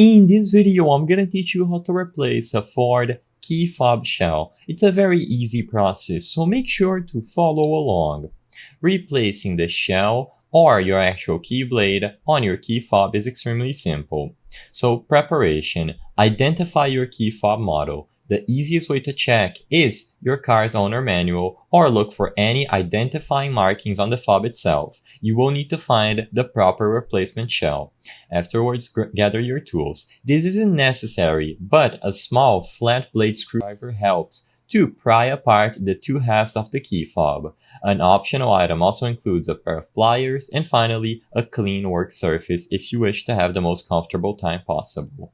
In this video, I'm gonna teach you how to replace a Ford key fob shell. It's a very easy process, so make sure to follow along. Replacing the shell or your actual key blade on your key fob is extremely simple. So preparation, identify your key fob model. The easiest way to check is your car's owner manual or look for any identifying markings on the fob itself. You will need to find the proper replacement shell. Afterwards, gather your tools. This isn't necessary, but a small flat blade screwdriver helps to pry apart the two halves of the key fob. An optional item also includes a pair of pliers and finally a clean work surface if you wish to have the most comfortable time possible.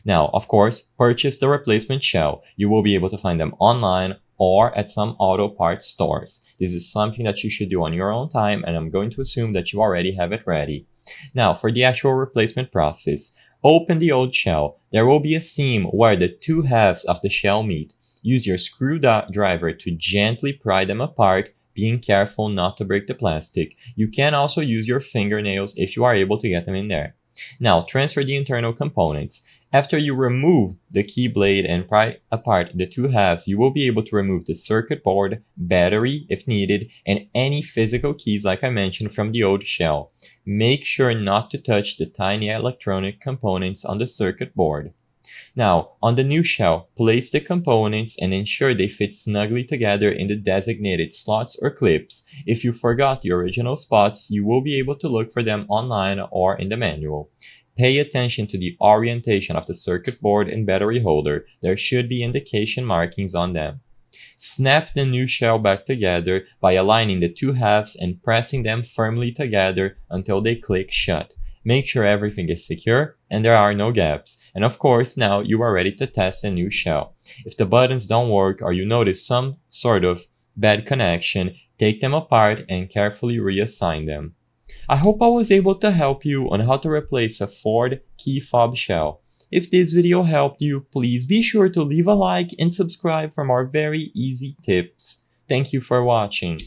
Now, of course, purchase the replacement shell. You will be able to find them online or at some auto parts stores. This is something that you should do on your own time, and I'm going to assume that you already have it ready. Now, for the actual replacement process, open the old shell. There will be a seam where the two halves of the shell meet. Use your screwdriver to gently pry them apart, being careful not to break the plastic. You can also use your fingernails if you are able to get them in there. Now, transfer the internal components. After you remove the key blade and pry apart the two halves, you will be able to remove the circuit board, battery if needed, and any physical keys like I mentioned from the old shell. Make sure not to touch the tiny electronic components on the circuit board. Now, on the new shell, place the components and ensure they fit snugly together in the designated slots or clips. If you forgot the original spots, you will be able to look for them online or in the manual. Pay attention to the orientation of the circuit board and battery holder. There should be indication markings on them. Snap the new shell back together by aligning the two halves and pressing them firmly together until they click shut. Make sure everything is secure and there are no gaps. And of course, now you are ready to test a new shell. If the buttons don't work or you notice some sort of bad connection, take them apart and carefully reassign them. I hope I was able to help you on how to replace a Ford key fob shell. If this video helped you, please be sure to leave a like and subscribe for more very easy tips. Thank you for watching.